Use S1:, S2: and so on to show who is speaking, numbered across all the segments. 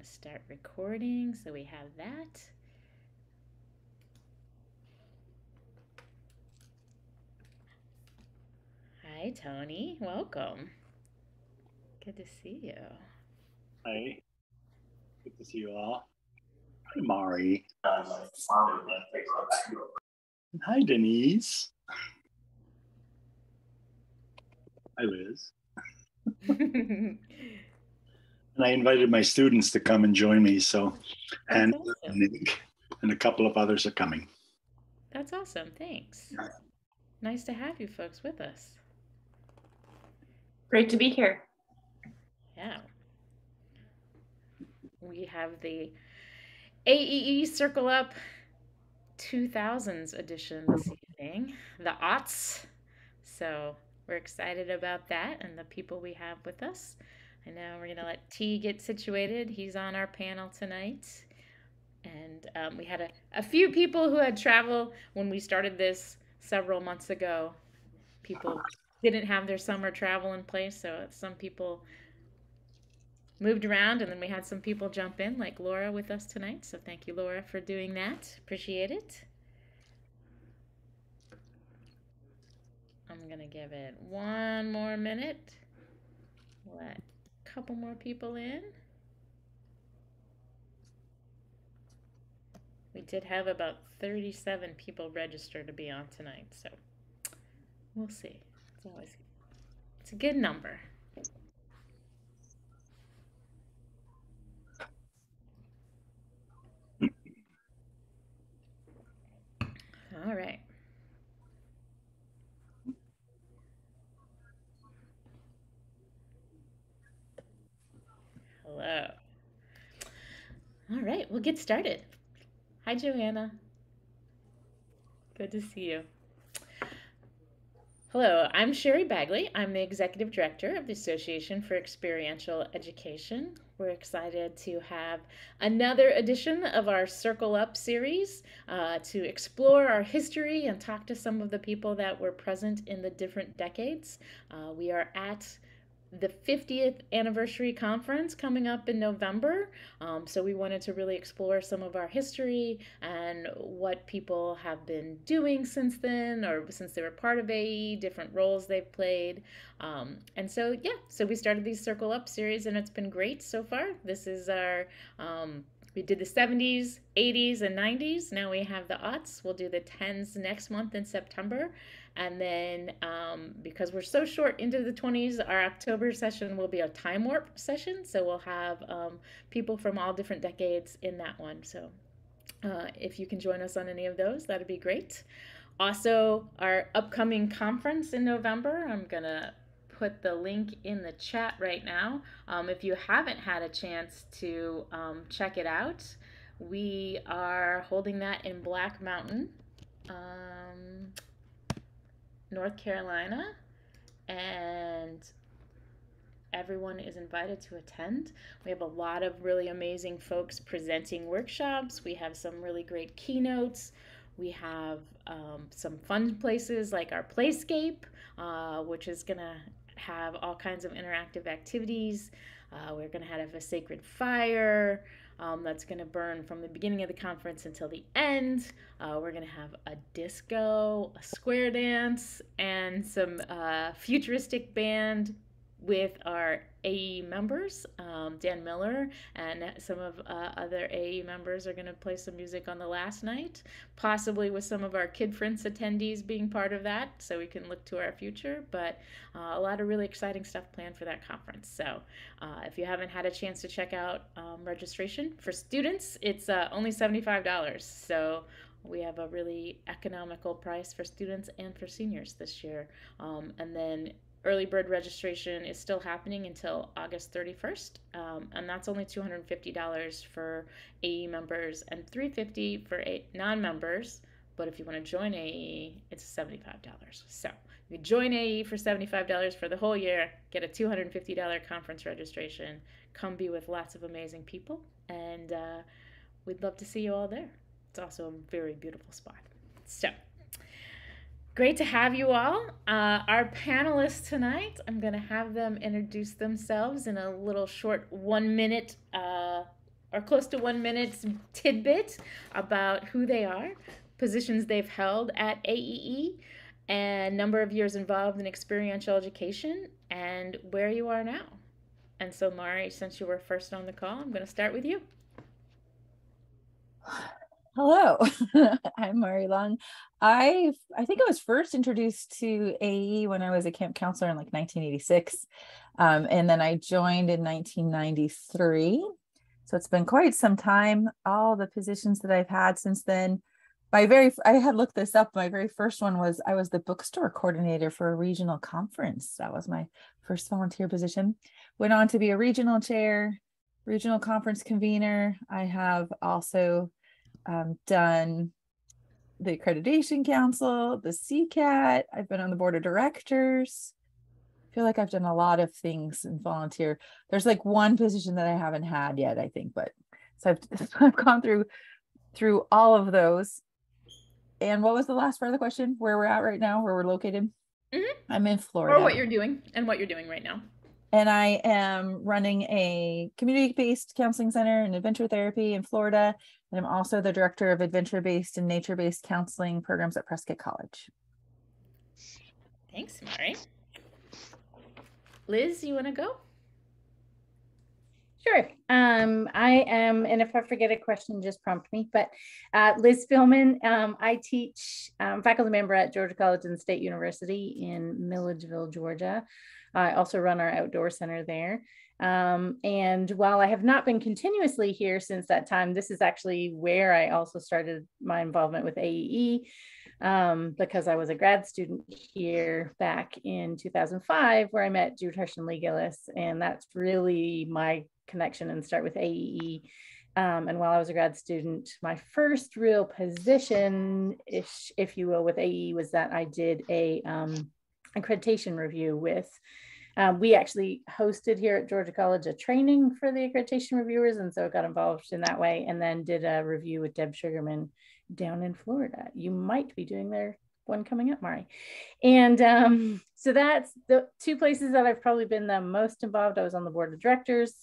S1: to start recording, so we have that. Hi, Tony. Welcome. Good to see you.
S2: Hi. Good to see you all. Hi, Mari. Hi, Denise. Hi, Liz. And I invited my students to come and join me. So, and
S1: awesome.
S2: Nick and a couple of others are coming.
S1: That's awesome. Thanks. Nice to have you folks with us.
S3: Great to be here.
S1: Yeah. We have the AEE Circle Up 2000s edition this evening, the aughts. So we're excited about that and the people we have with us. I know we're going to let T get situated. He's on our panel tonight. And we had a few people who had travel when we started this several months ago. People didn't have their summer travel in place, so some people moved around, and then we had some people jump in, like Laura with us tonight. So thank you, Laura, for doing that. Appreciate it. I'm going to give it one more minute. Let a couple more people in. We did have about 37 people register to be on tonight, so we'll see. It's a good number. All right. Hello. All right, we'll get started. Hi, Joanna. Good to see you. Hello, I'm Sherry Bagley. I'm the Executive Director of the Association for Experiential Education. We're excited to have another edition of our Circle Up series to explore our history and talk to some of the people that were present in the different decades. We are at the 50th anniversary conference coming up in November. So we wanted to really explore some of our history and what people have been doing since then, or since they were part of AE, different roles they've played. And so, yeah, so we started these Circle Up series, and it's been great so far. This is our we did the 70s, 80s, and 90s. Now we have the aughts. We'll do the 10s next month in September. And then because we're so short into the 20s, our October session will be a time warp session. So we'll have people from all different decades in that one. So if you can join us on any of those, that'd be great. Also, our upcoming conference in November, I'm going to put the link in the chat right now. If you haven't had a chance to check it out, we are holding that in Black Mountain, North Carolina, and everyone is invited to attend. We have a lot of really amazing folks presenting workshops. We have some really great keynotes. We have some fun places like our Playscape, which is going to have all kinds of interactive activities. We're going to have a sacred fire that's going to burn from the beginning of the conference until the end. We're going to have a disco, a square dance, and some futuristic band with our AE members. Dan Miller and some of other AE members are going to play some music on the last night, possibly with some of our Kid Friends attendees being part of that, so we can look to our future. But a lot of really exciting stuff planned for that conference. So if you haven't had a chance to check out registration for students, it's only $75. So we have a really economical price for students and for seniors this year. And then early bird registration is still happening until August 31st, and that's only $250 for AE members and $350 for non-members. But if you want to join AE, it's $75. So you join AE for $75 for the whole year, get a $250 conference registration, come be with lots of amazing people, and we'd love to see you all there. It's also a very beautiful spot. So great to have you all. Our panelists tonight, I'm going to have them introduce themselves in a little short 1 minute or close to 1 minute's tidbit about who they are, positions they've held at AEE, and number of years involved in experiential education, and where you are now. And so, Mari, since you were first on the call, I'm going to start with you.
S3: Hello, I'm Mari Long. I think I was first introduced to AE when I was a camp counselor in like 1986. And then I joined in 1993. So it's been quite some time. All the positions that I've had since then. I had looked this up. My very first one was I was the bookstore coordinator for a regional conference. That was my first volunteer position. Went on to be a regional chair, regional conference convener. I have also done the Accreditation Council, the CCAT. I've been on the board of directors. I feel like I've done a lot of things in volunteer. There's like one position that I haven't had yet, I think, but so I've gone through all of those. And what was the last part of the question? Where we're at right now, where we're located?
S1: Mm-hmm.
S3: I'm in Florida.
S1: Or what you're doing and what you're doing right now.
S3: And I am running a community-based counseling center and adventure therapy in Florida. And I'm also the director of adventure-based and nature-based counseling programs at Prescott College.
S1: Thanks, Mari. Liz, you want to go?
S4: Sure. I am, and if I forget a question, just prompt me, but Liz Philman, I teach faculty member at Georgia College and State University in Milledgeville, Georgia. I also run our outdoor center there. And while I have not been continuously here since that time, this is actually where I also started my involvement with AEE, because I was a grad student here back in 2005, where I met Jude Hirsch and Lee Gillis, and that's really my connection and start with AEE. And while I was a grad student, my first real position, if you will, with AEE was that I did a accreditation review with, we actually hosted here at Georgia College a training for the accreditation reviewers, and so I got involved in that way, and then did a review with Deb Sugarman down in Florida. You might be doing their one coming up, Mari. And so that's the two places that I've probably been the most involved. I was on the board of directors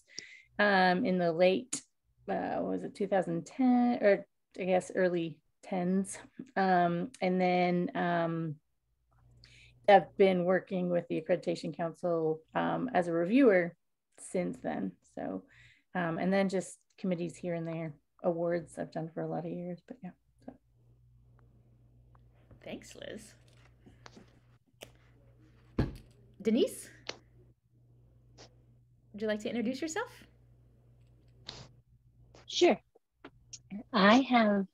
S4: in the late, was it 2010, or I guess early 10s. And then I've been working with the Accreditation Council as a reviewer since then. So, and then just committees here and there, awards I've done for a lot of years, but yeah. So.
S1: Thanks, Liz. Denise, would you like to introduce yourself?
S5: Sure. I have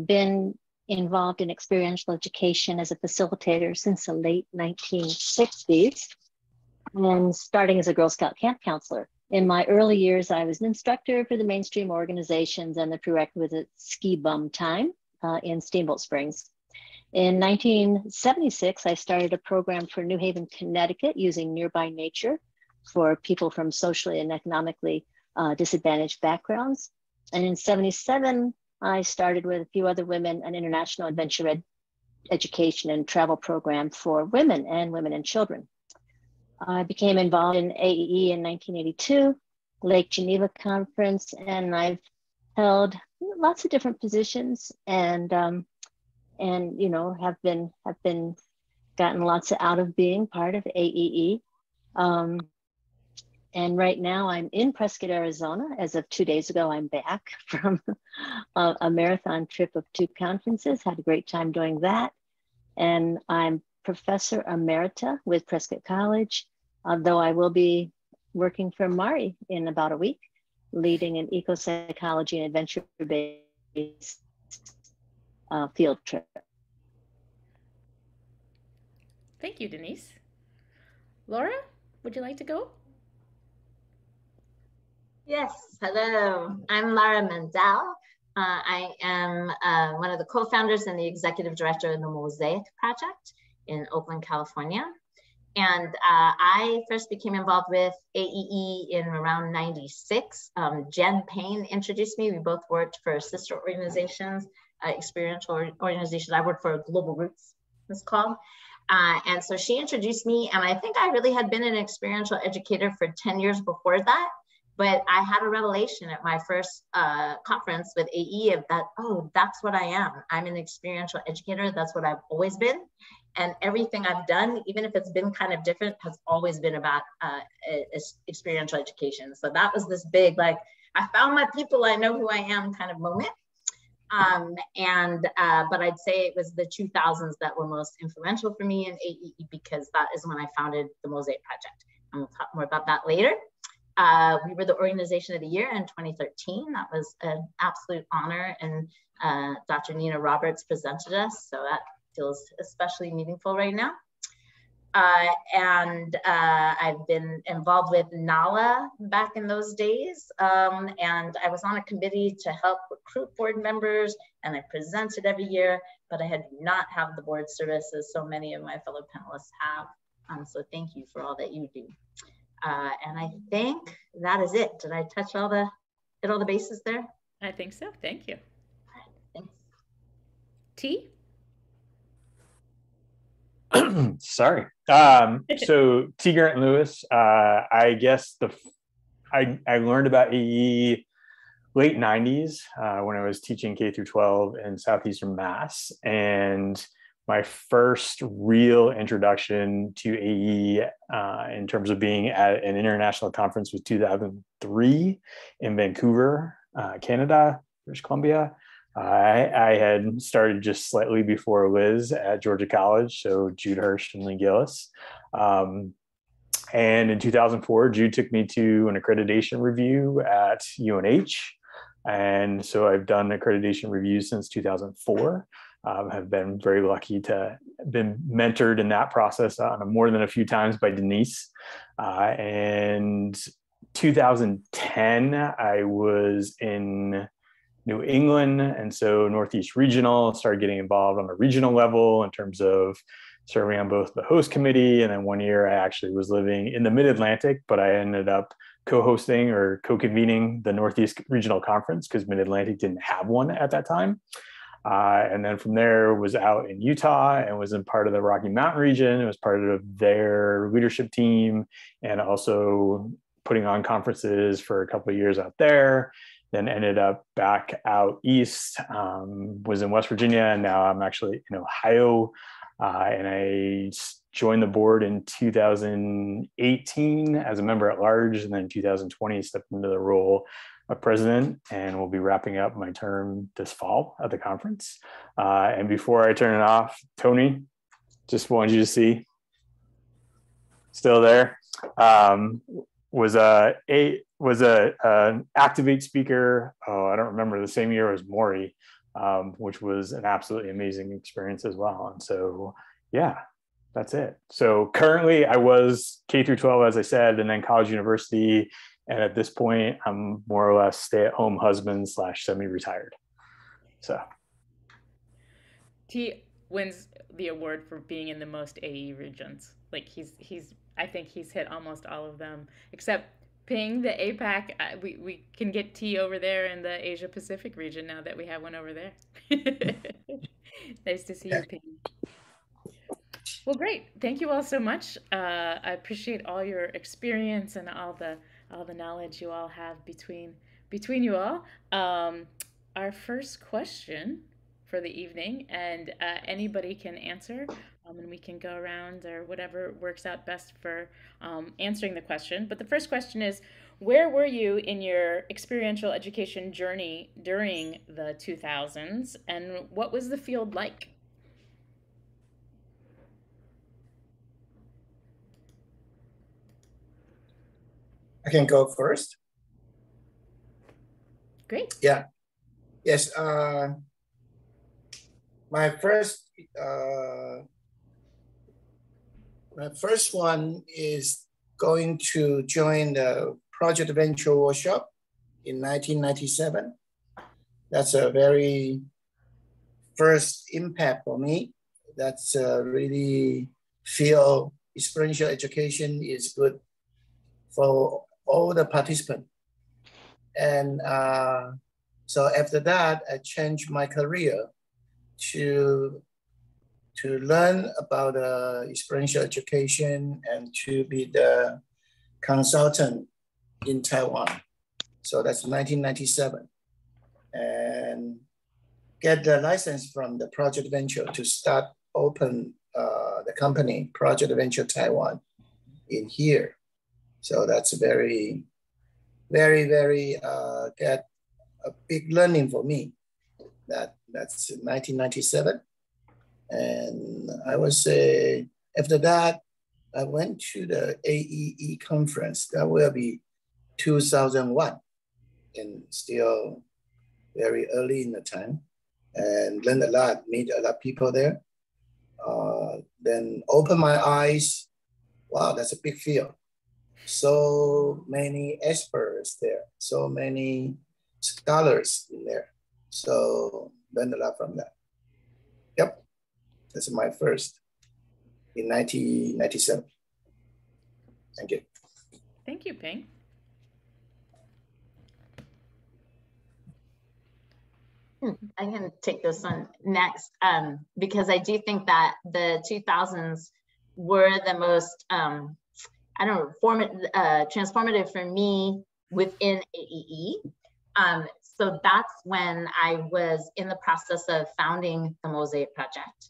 S5: been involved in experiential education as a facilitator since the late 1960s, and starting as a Girl Scout camp counselor. In my early years, I was an instructor for the mainstream organizations and the prerequisite ski bum time in Steamboat Springs. In 1976, I started a program for New Haven, Connecticut, using nearby nature for people from socially and economically disadvantaged backgrounds. And in 77, I started with a few other women an international adventure education and travel program for women and children. I became involved in AEE in 1982, Lake Geneva Conference, and I've held lots of different positions and you know, have been gotten lots out of being part of AEE. And right now I'm in Prescott, Arizona. As of 2 days ago, I'm back from a marathon trip of 2 conferences, had a great time doing that. And I'm Professor Emerita with Prescott College, although I will be working for Mari in about a week, leading an eco-psychology and adventure-based field trip.
S1: Thank you, Denise. Laura, would you like to go?
S6: Yes, hello. I'm Lara Mendel. I am one of the co-founders and the executive director of the Mosaic Project in Oakland, California. And I first became involved with AEE in around 96. Jen Payne introduced me. We both worked for sister organizations, experiential organizations. I worked for Global Roots, it's called. And so she introduced me, and I think I really had been an experiential educator for 10 years before that. But I had a revelation at my first conference with AE of that, oh, that's what I am. I'm an experiential educator. That's what I've always been. And everything I've done, even if it's been kind of different, has always been about experiential education. So that was this big, like, I found my people, I know who I am kind of moment. But I'd say it was the 2000s that were most influential for me in AEE, because that is when I founded the Mosaic Project. And we'll talk more about that later. We were the Organization of the Year in 2013. That was an absolute honor, and Dr. Nina Roberts presented us, so that feels especially meaningful right now. I've been involved with NALA back in those days, and I was on a committee to help recruit board members, and I presented every year, but I had not have the board service as so many of my fellow panelists have. So thank you for all that you do. And I think that is it. Did I touch all the bases there?
S1: I think so. Thank you.
S6: Thanks.
S1: T?
S2: Sorry. So T. Grant Lewis, I guess I learned about AE late 90s when I was teaching K through 12 in Southeastern Mass. And my first real introduction to AE in terms of being at an international conference was 2003 in Vancouver, Canada, British Columbia. I had started just slightly before Liz at Georgia College, so Jude Hirsch and Lee Gillis. And in 2004, Jude took me to an accreditation review at UNH. And so I've done accreditation reviews since 2004. Have been very lucky to have been mentored in that process more than a few times by Denise. And 2010, I was in New England, and so Northeast Regional, started getting involved on the regional level in terms of serving on both the host committee, and then 1 year I actually was living in the Mid-Atlantic, but I ended up co-hosting or co-convening the Northeast Regional Conference because Mid-Atlantic didn't have one at that time. And then from there was out in Utah and was in part of the Rocky Mountain region. It was part of their leadership team and also putting on conferences for a couple of years out there. Then ended up back out east, was in West Virginia, and now I'm actually in Ohio. And I joined the board in 2018 as a member at large, and then 2020 stepped into the role of president, and we'll be wrapping up my term this fall at the conference. And before I turn it off, Tony, just wanted you to see, still there. Was an Activate speaker. I don't remember, the same year as Maury, which was an absolutely amazing experience as well. And so, yeah, that's it. So currently I was K through 12, as I said, and then college, university. And at this point, I'm more or less stay-at-home husband / semi-retired. So
S1: T wins the award for being in the most AE regions. Like I think he's hit almost all of them, except Ping, the APAC. We can get T over there in the Asia Pacific region now that we have one over there. Nice to see you, Ping. Well, great. Thank you all so much. I appreciate all your experience and all the knowledge you all have between you all. Our first question for the evening, and anybody can answer, and we can go around or whatever works out best for answering the question. But the first question is, where were you in your experiential education journey during the 2000s, and what was the field like?
S7: I can go first.
S1: Great.
S7: Yeah. Yes. My first one is going to join the Project Venture Workshop in 1997. That's a very first impact for me. That's really feel experiential education is good for all the participants. And so after that, I changed my career to learn about experiential education and to be the consultant in Taiwan. So that's 1997. And get the license from the Project Venture to start open the company, Project Venture Taiwan, in here. So that's very, very, very get a big learning for me. That's 1997. And I would say after that, I went to the AEE conference. That will be 2001, and still very early in the time, and learned a lot, meet a lot of people there. Then open my eyes. Wow, that's a big field. So many experts there, so many scholars in there. So learned a lot from that. Yep, that's my first in 1997. Thank you.
S1: Thank you, Ping.
S6: I can take this one next because I do think that the 2000s were the most, I don't know, transformative for me within AEE. So that's when I was in the process of founding the Mosaic Project.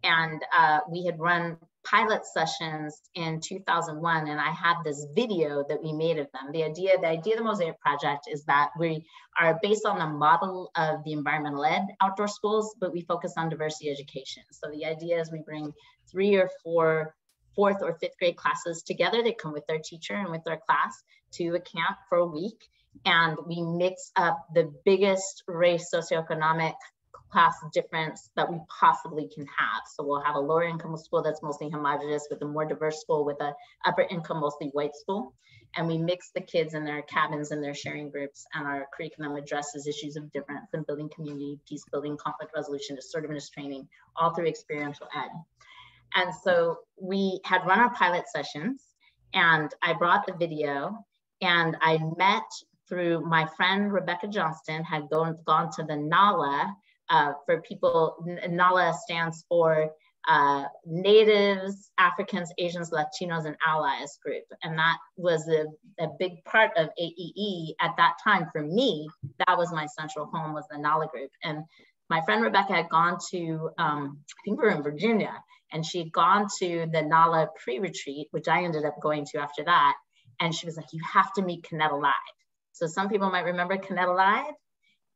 S6: And we had run pilot sessions in 2001, and I had this video that we made of them. The idea of the Mosaic Project is that we are based on the model of the environmental ed outdoor schools, but we focus on diversity education. So the idea is we bring 3 or 4 4th or 5th grade classes together. They come with their teacher and with their class to a camp for a week, and we mix up the biggest race socioeconomic class difference that we possibly can have. So we'll have a lower income school that's mostly homogenous with a more diverse school with a upper income, mostly white school. And we mix the kids in their cabins and their sharing groups, and our curriculum addresses issues of difference in building community, peace building, conflict resolution, assertiveness training, all through experiential ed. And so we had run our pilot sessions, and I brought the video, and I met through my friend Rebecca Johnston had gone to the NALA. For people, NALA stands for Natives, Africans, Asians, Latinos, and Allies group. And that was a big part of AEE at that time. For me, that was my central home, was the NALA group. And my friend Rebecca had gone to, I think we were in Virginia, and she'd gone to the NALA pre-retreat, which I ended up going to after that. And she was like, you have to meet Kenneth Allied. So some people might remember Kenneth Allied.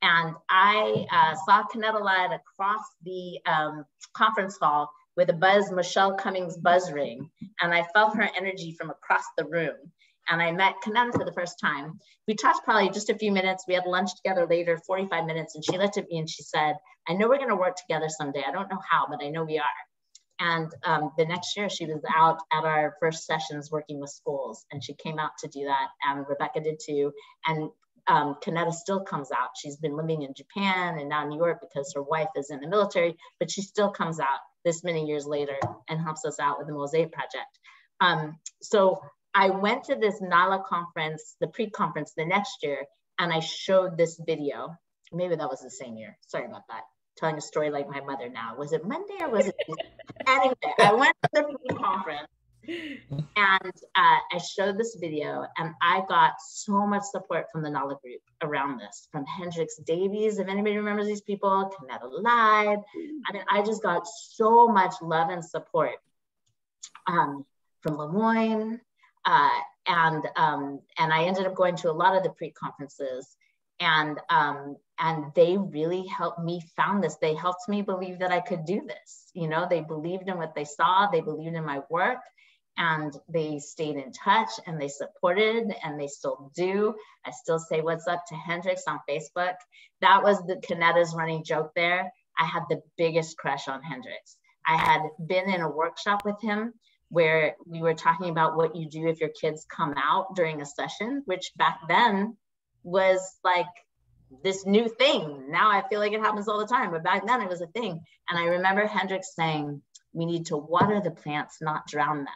S6: And I saw Kenneth Allied across the conference hall with a Michelle Cummings buzz ring. And I felt her energy from across the room. And I met Kenneth for the first time. We talked probably just a few minutes. We had lunch together later, 45 minutes. And she looked at me and she said, I know we're going to work together someday. I don't know how, but I know we are. And the next year she was out at our first sessions working with schools. And she came out to do that. And Rebecca did too. And Kaneda still comes out. She's been living in Japan and now New York because her wife is in the military, but she still comes out this many years later and helps us out with the Mosaic Project. So I went to this NALA conference, the pre-conference the next year, and I showed this video. Maybe that was the same year. Sorry about that. Telling a story like my mother now. Was it Monday or was it Tuesday? Anyway, I went to the pre-conference. And I showed this video, and I got so much support from the NALA group around this, from Hendrix Davies, if anybody remembers these people, Kenneth Allied. I mean, I just got so much love and support from Lemoyne, and I ended up going to a lot of the pre-conferences, and they really helped me found this. They helped me believe that I could do this. You know, they believed in what they saw, they believed in my work. And they stayed in touch and they supported, and they still do. I still say what's up to Hendrix on Facebook. That was the Kaneda's running joke there. I had the biggest crush on Hendrix. I had been in a workshop with him where we were talking about what you do if your kids come out during a session, which back then was like this new thing. Now I feel like it happens all the time, but back then it was a thing. And I remember Hendrix saying, we need to water the plants, not drown them.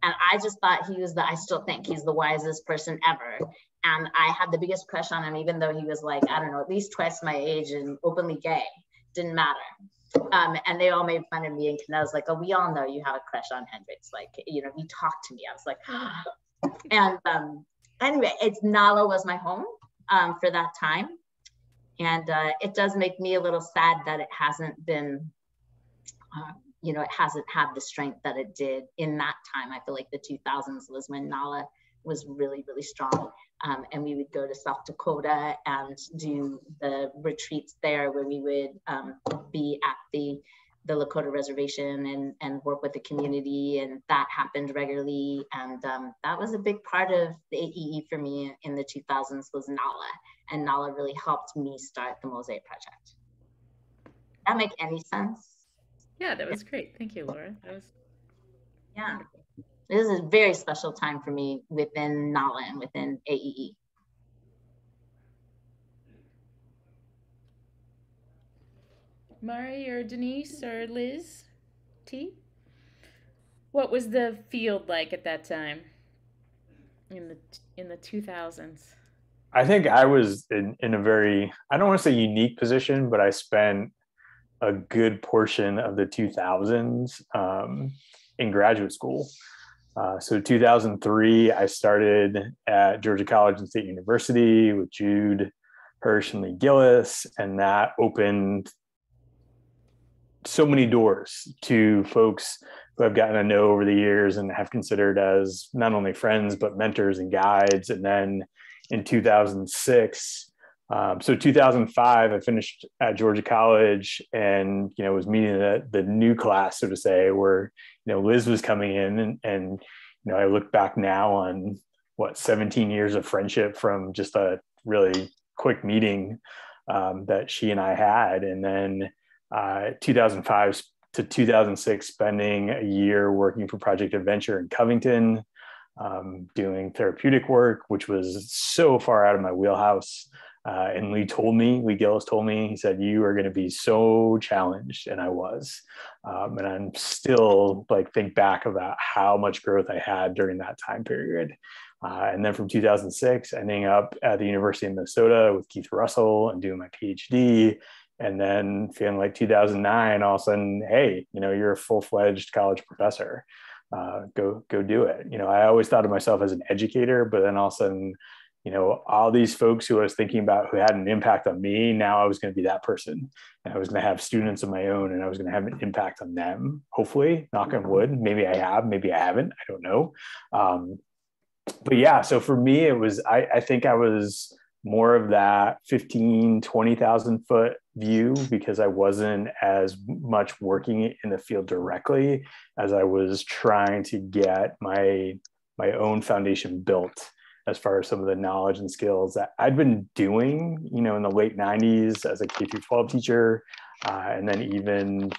S6: And I just thought he was I still think he's the wisest person ever. And I had the biggest crush on him, even though he was like, I don't know, at least twice my age and openly gay. Didn't matter. And they all made fun of me. And I was like, oh, we all know you have a crush on Hendrix. Like, you know, he talked to me. I was like, anyway, NALA was my home for that time. And it does make me a little sad that it hasn't been, it hasn't had the strength that it did in that time. I feel like the 2000s was when NALA was really, really strong. And we would go to South Dakota and do the retreats there where we would be at the Lakota reservation and work with the community, and that happened regularly. And that was a big part of the AEE for me in the 2000s was NALA, and NALA really helped me start the Mosaic Project. Does that make any sense?
S1: Yeah, that was great. Thank you, Laura. That was
S6: wonderful. This is a very special time for me within NALA and within AEE.
S1: Mari or Denise or Liz T? What was the field like at that time in the 2000s?
S2: I think I was in a very, I don't want to say unique position, but I spent a good portion of the 2000s in graduate school. So 2003, I started at Georgia College and State University with Jude Hirsch and Lee Gillis, and that opened so many doors to folks who I've gotten to know over the years and have considered as not only friends, but mentors and guides. And then in 2006, so 2005, I finished at Georgia College and, was meeting the new class, so to say, where, Liz was coming in and I look back now on 17 years of friendship from just a really quick meeting that she and I had. And then 2005 to 2006, spending a year working for Project Adventure in Covington, doing therapeutic work, which was so far out of my wheelhouse. And Lee Gillis told me, he said, you are going to be so challenged. And I was. And I'm still think back about how much growth I had during that time period. And then from 2006, ending up at the University of Minnesota with Keith Russell and doing my PhD. And then feeling like 2009, all of a sudden, hey, you're a full-fledged college professor. Go do it. I always thought of myself as an educator, but then all of a sudden, all these folks who I was thinking about who had an impact on me, now I was going to be that person. And I was going to have students of my own and I was going to have an impact on them. Hopefully, knock on wood. Maybe I have, maybe I haven't. I don't know. But yeah, so for me, it was, I think I was more of that 15, 20,000 foot view because I wasn't as much working in the field directly as I was trying to get my own foundation built as far as some of the knowledge and skills that I'd been doing, in the late 90s as a K-12 teacher. And then even,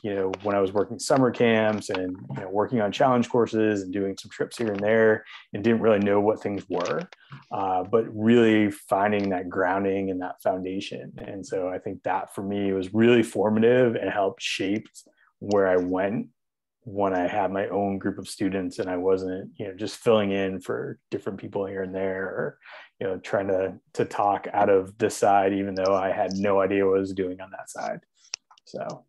S2: when I was working summer camps and, working on challenge courses and doing some trips here and there and didn't really know what things were, but really finding that grounding and that foundation. And so I think that for me was really formative and helped shape where I went when I had my own group of students and I wasn't, just filling in for different people here and there or, trying to talk out of this side, even though I had no idea what I was doing on that side. So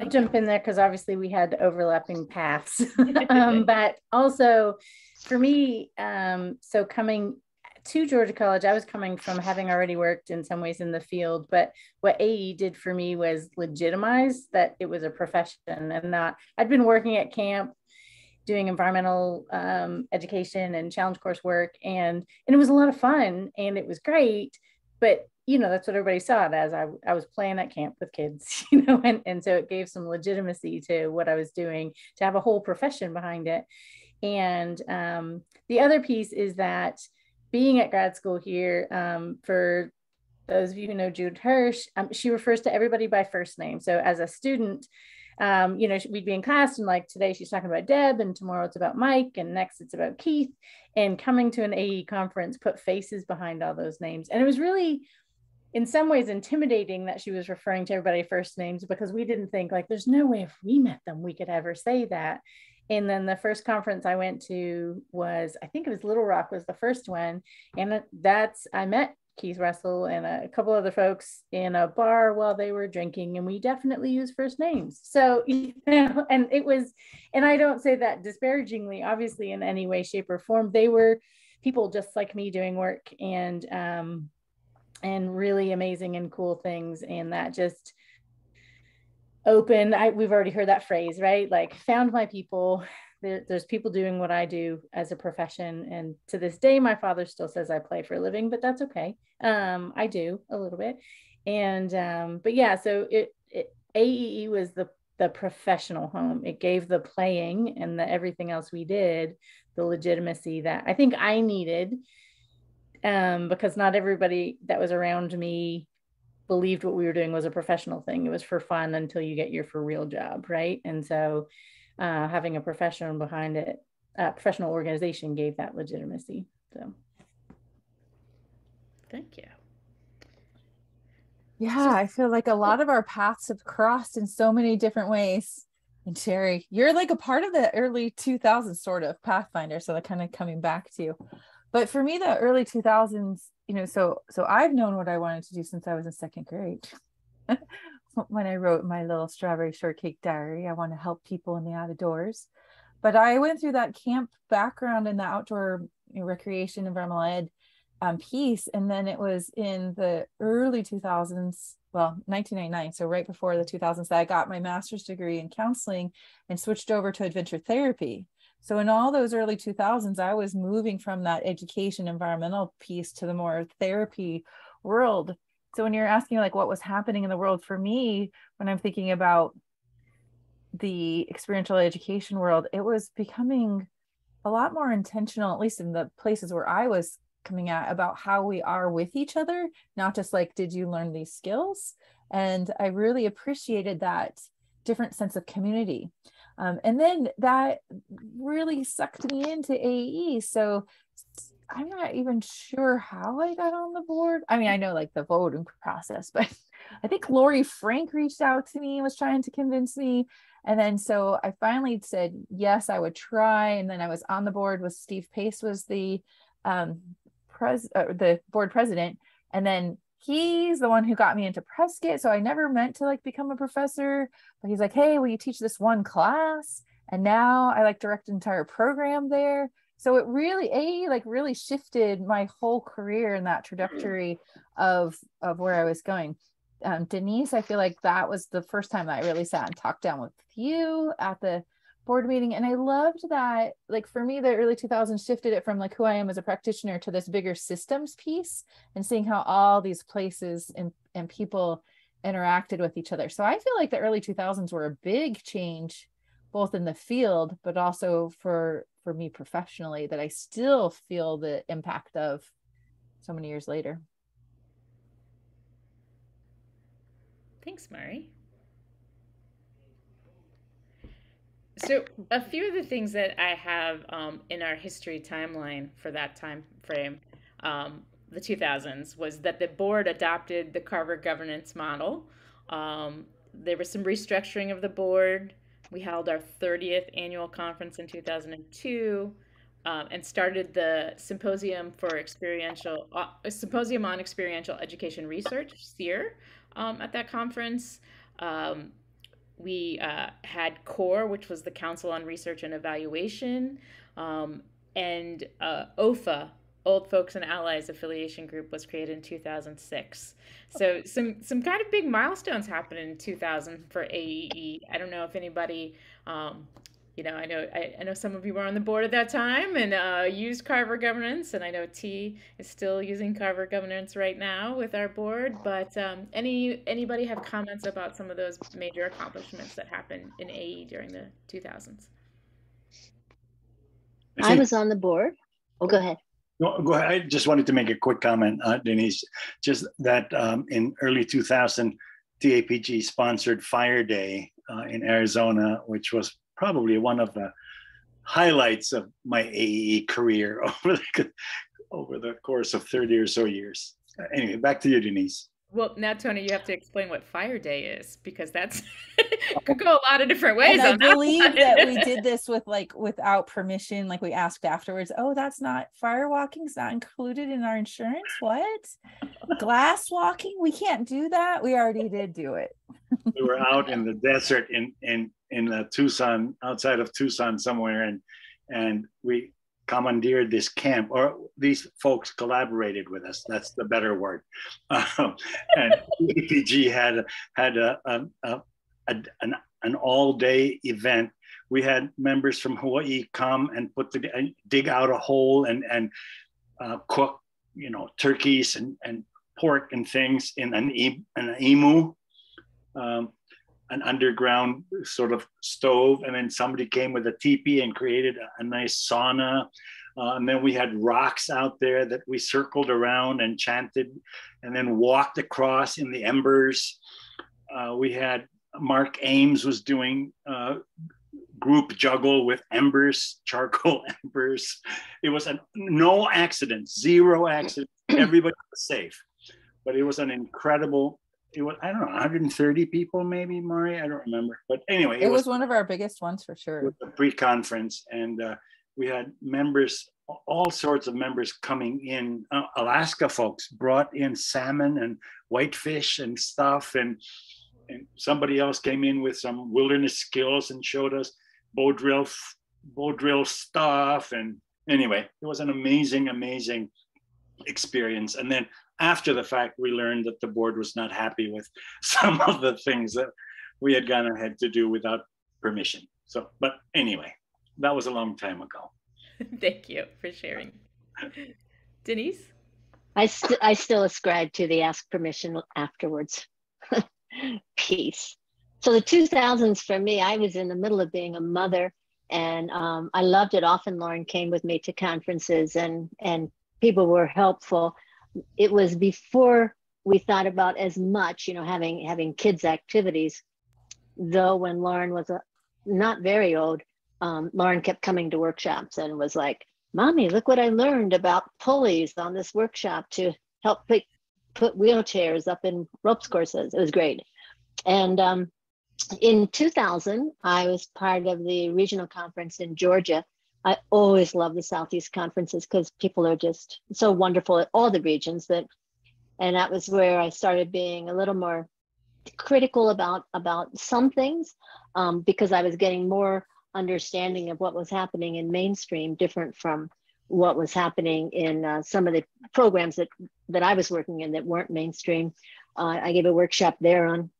S4: I'll jump in there because obviously we had overlapping paths, but also for me, so coming to Georgia College, I was coming from having already worked in some ways in the field, but what AE did for me was legitimize that it was a profession and not, I'd been working at camp doing environmental education and challenge course work, and it was a lot of fun and it was great, but that's what everybody saw it as. I was playing at camp with kids, and so it gave some legitimacy to what I was doing, to have a whole profession behind it. And the other piece is that being at grad school here, for those of you who know Jude Hirsch, she refers to everybody by first name. So as a student, we'd be in class and today she's talking about Deb and tomorrow it's about Mike and next it's about Keith, and coming to an AE conference put faces behind all those names. And it was really, in some ways, intimidating that she was referring to everybody first names because we didn't think there's no way if we met them, we could ever say that. And then the first conference I went to was, I think it was Little Rock was the first one. And I met Keith Russell and a couple other folks in a bar while they were drinking, and we definitely used first names. So, and it was, and I don't say that disparagingly, obviously, in any way, shape, or form. They were people just like me doing work and really amazing and cool things, and that just opened. We've already heard that phrase, right? Like, found my people. There's people doing what I do as a profession, and to this day my father still says I play for a living, but that's okay. I do a little bit, and but yeah, so AEE was the professional home. It gave the playing and the everything else we did the legitimacy that I think I needed, because not everybody that was around me believed what we were doing was a professional thing. It was for fun until you get your for real job, right? And so having a professional behind it, professional organization, gave that legitimacy. So
S1: thank you.
S3: Yeah, I feel like a lot of our paths have crossed in so many different ways. And Sherry, you're like a part of the early 2000s sort of Pathfinder, so that kind of coming back to you. But for me, the early 2000s, so I've known what I wanted to do since I was in second grade. When I wrote my little strawberry shortcake diary, I want to help people in the outdoors. But I went through that camp background in the outdoor recreation, environmental ed piece. And then it was in the early 2000s, well, 1999, so right before the 2000s, that I got my master's degree in counseling and switched over to adventure therapy. So in all those early 2000s, I was moving from that education environmental piece to the more therapy world. So when you're asking like what was happening in the world for me, when I'm thinking about the experiential education world, it was becoming a lot more intentional, at least in the places where I was coming at, about how we are with each other, not just like, did you learn these skills? And I really appreciated that different sense of community. And then that really sucked me into AE. So I'm not even sure how I got on the board. I mean, I know like the voting process, but I think Lori Frank reached out to me and was trying to convince me. And then so I finally said, yes, I would try. And then I was on the board with Steve Pace was the board president. And then he's the one who got me into Prescott. So I never meant to like become a professor, but he's like, hey, will you teach this one class? And now I like direct an entire program there. So it really, really shifted my whole career in that trajectory of where I was going. Denise, I feel like that was the first time that I really sat and talked down with you at the board meeting. And I loved that, like for me, the early 2000s shifted it from like who I am as a practitioner to this bigger systems piece and seeing how all these places and people interacted with each other. So I feel like the early 2000s were a big change, both in the field, but also for me professionally, that I still feel the impact of so many years later.
S1: Thanks, Mari. So a few of the things that I have in our history timeline for that time frame, the 2000s, was that the board adopted the Carver governance model. There was some restructuring of the board. We held our 30th annual conference in 2002 and started the Symposium on Experiential Education Research, SEER, at that conference. We had CORE, which was the Council on Research and Evaluation, and OFA, Old Folks and Allies Affiliation Group, was created in 2006. So some kind of big milestones happened in 2000 for AEE. I don't know if anybody, I know some of you were on the board at that time and used Carver Governance, and I know T is still using Carver Governance right now with our board. But anybody have comments about some of those major accomplishments that happened in AE during the 2000s?
S5: I was on the board. Oh, go ahead.
S8: No, go ahead. I just wanted to make a quick comment, Denise, just that in early 2000, TAPG sponsored Fire Day in Arizona, which was probably one of the highlights of my AE career over the course of 30 or so years. Anyway, back to you, Denise.
S1: Well, now, Tony, you have to explain what Fire Day is, because that's could go a lot of different ways.
S3: And I
S1: on that
S3: believe
S1: one.
S3: that we did this with without permission. Like we asked afterwards, oh, that's not fire walking's not included in our insurance. What? Glass walking? We can't do that. We already did do it.
S8: We were out in the desert in Tucson, outside of Tucson somewhere, and we commandeered this camp, or these folks collaborated with us. That's the better word. And TAPG had an all-day event. We had members from Hawaii come and dig out a hole and cook, turkeys and pork and things in an emu, an underground sort of stove. And then somebody came with a teepee and created a nice sauna. And then we had rocks out there that we circled around and chanted, and then walked across in the embers. We had Mark Ames was doing group juggle with embers, charcoal embers. It was no accidents, zero accidents. Everybody was safe. But it was an incredible, I don't know, 130 people maybe, Mari, I don't remember. But anyway.
S3: It was one of our biggest ones for sure.
S8: It was a pre-conference, and we had members, all sorts of members coming in. Alaska folks brought in salmon and whitefish and stuff, and somebody else came in with some wilderness skills and showed us bow drill stuff. And anyway, it was an amazing, amazing experience. And then after the fact, we learned that the board was not happy with some of the things that we had gone ahead to do without permission. So, but anyway, that was a long time ago.
S1: Thank you for sharing. Denise?
S5: I still ascribe to the ask permission afterwards piece. So the 2000s for me, I was in the middle of being a mother, and I loved it. Often Lauren came with me to conferences, and people were helpful. It was before we thought about as much, having kids activities. Though when Lauren was not very old, Lauren kept coming to workshops and was like, "Mommy, look what I learned about pulleys on this workshop to help put wheelchairs up in ropes courses." It was great. And in 2000, I was part of the regional conference in Georgia. I always love the Southeast conferences because people are just so wonderful at all the regions. And that was where I started being a little more critical about some things, because I was getting more understanding of what was happening in mainstream, different from what was happening in some of the programs that I was working in that weren't mainstream. I gave a workshop there on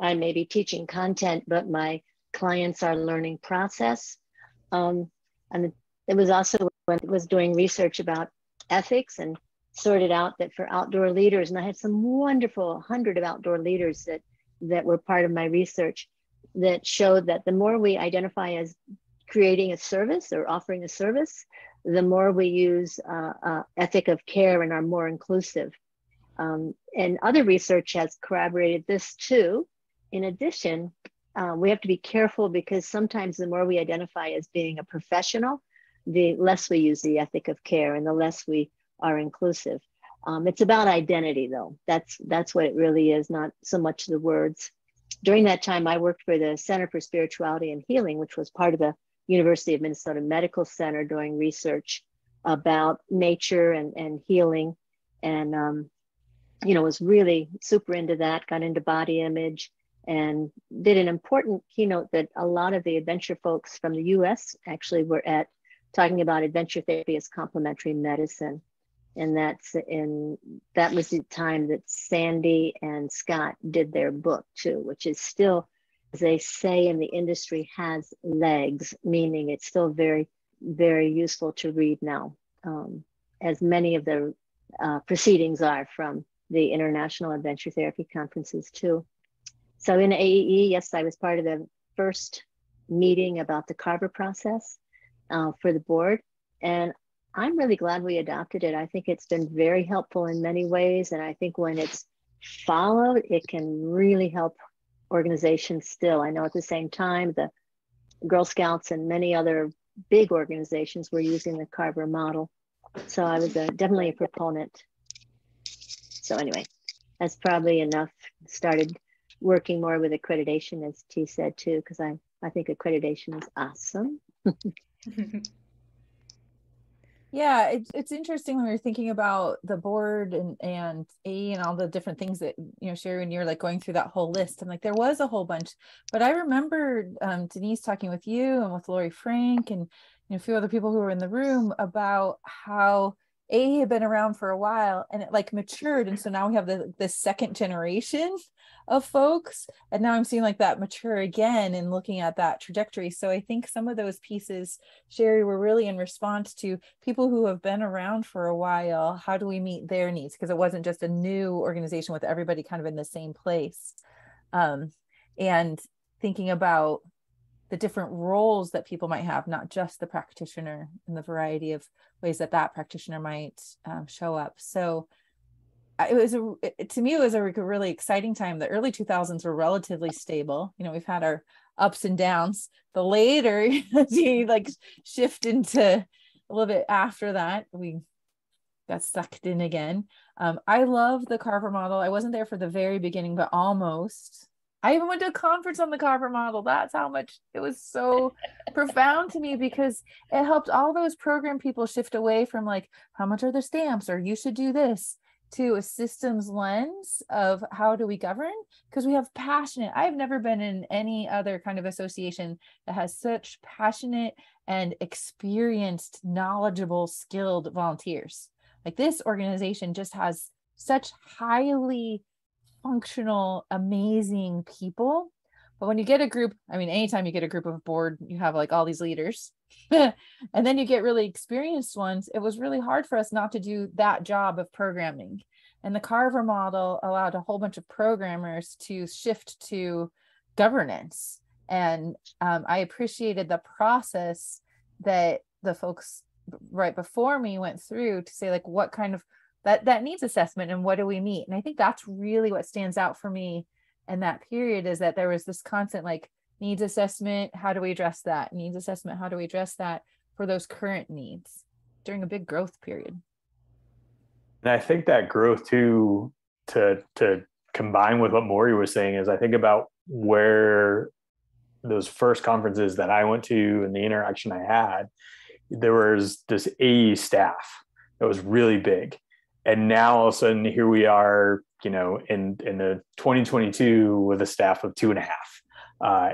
S5: I may be teaching content, but my clients are learning process. And it was also when I was doing research about ethics, and sorted out that for outdoor leaders, and I had some wonderful 100 of outdoor leaders that were part of my research, that showed that the more we identify as creating a service or offering a service, the more we use ethic of care and are more inclusive. And other research has corroborated this too. In addition, we have to be careful, because sometimes the more we identify as being a professional, the less we use the ethic of care and the less we are inclusive. It's about identity though. That's what it really is, not so much the words. During that time, I worked for the Center for Spirituality and Healing, which was part of the University of Minnesota Medical Center, doing research about nature and healing. And, was really super into that, got into body image, and did an important keynote that a lot of the adventure folks from the US actually were at, talking about adventure therapy as complementary medicine. And that was the time that Sandy and Scott did their book too, which is still, as they say in the industry, has legs, meaning it's still very, very useful to read now, as many of the proceedings are from the International Adventure Therapy Conferences too. So in AEE, yes, I was part of the first meeting about the Carver process for the board. And I'm really glad we adopted it. I think it's been very helpful in many ways. And I think when it's followed, it can really help organizations still. I know at the same time, the Girl Scouts and many other big organizations were using the Carver model. So I was definitely a proponent. So anyway. that's probably enough. Started working more with accreditation, as T said too, because I think accreditation is awesome.
S3: Yeah, it's interesting when we're thinking about the board and AE and all the different things that, Sherry, when you're like going through that whole list, and like there was a whole bunch, but I remember Denise talking with you and with Lori Frank and a few other people who were in the room about how AE had been around for a while and it like matured, and so now we have the second generation of folks, and now I'm seeing like that mature again and looking at that trajectory. So I think some of those pieces, Sherry, were really in response to people who have been around for a while. How do we meet their needs? Because it wasn't just a new organization with everybody kind of in the same place. And thinking about the different roles that people might have, not just the practitioner, and the variety of ways that practitioner might show up. So to me, it was a really exciting time. The early 2000s were relatively stable. We've had our ups and downs. The later you like shift into a little bit after that, we got sucked in again. I love the Carver model. I wasn't there for the very beginning, but almost. I even went to a conference on the Carver model. That's how much it was so profound to me, because it helped all those program people shift away from like, how much are the stamps, or you should do this, to a systems lens of how do we govern? Because we have passionate, I've never been in any other kind of association that has such passionate and experienced, knowledgeable, skilled volunteers. Like this organization just has such highly functional, amazing people. But when you get a group, I mean, anytime you get a group of board, you have like all these leaders and then you get really experienced ones. It was really hard for us not to do that job of programming. And the Carver model allowed a whole bunch of programmers to shift to governance. And I appreciated the process that the folks right before me went through to say like, what kind of that needs assessment and what do we meet? And I think that's really what stands out for me in that period, is that there was this constant like needs assessment. How do we address that? Needs assessment. How do we address that for those current needs during a big growth period?
S2: And I think that growth too, to combine with what Maury was saying, is I think about where those first conferences that I went to and the interaction I had, there was this AE staff that was really big. And now all of a sudden here we are, in the 2022 with a staff of 2.5,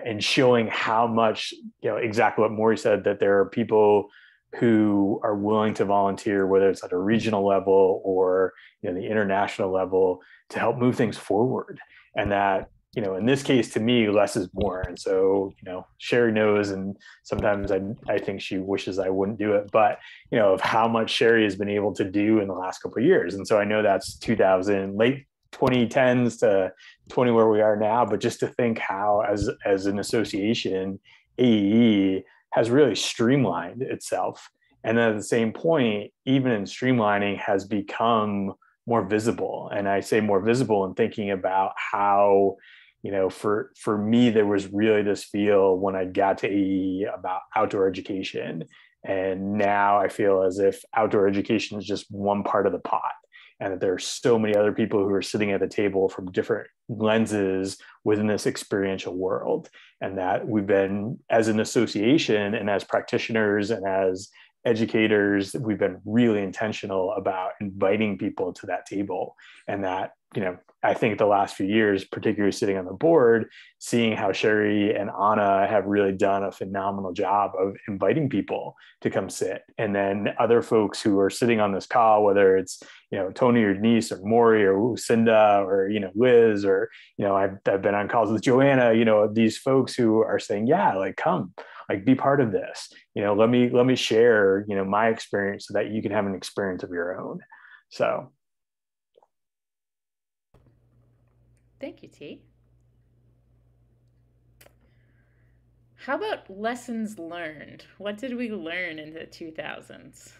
S2: and showing how much, exactly what Maury said, that there are people who are willing to volunteer, whether it's at a regional level or the international level, to help move things forward. And that, in this case, to me, less is more. And so, Sherry knows, and sometimes I think she wishes I wouldn't do it, but, of how much Sherry has been able to do in the last couple of years. And so I know that's 2000, late 2010s to 20 where we are now, but just to think how, as an association, AEE has really streamlined itself. And then at the same point, even in streamlining, has become more visible. And I say more visible in thinking about how, for me, there was really this feel when I got to AE about outdoor education. And now I feel as if outdoor education is just one part of the pot, and that there are so many other people who are sitting at the table from different lenses within this experiential world. And that we've been, as an association and as practitioners and as educators, we've been really intentional about inviting people to that table. And that, I think the last few years, particularly sitting on the board, seeing how Sherry and Anna have really done a phenomenal job of inviting people to come sit. And then other folks who are sitting on this call, whether it's, Tony or Denise or Maury or Lucinda or, Liz, or, I've been on calls with Joanna, these folks who are saying, yeah, like, come, like, be part of this, let me share, my experience so that you can have an experience of your own. So.
S1: Thank you, T. How about lessons learned? What did we learn in the 2000s?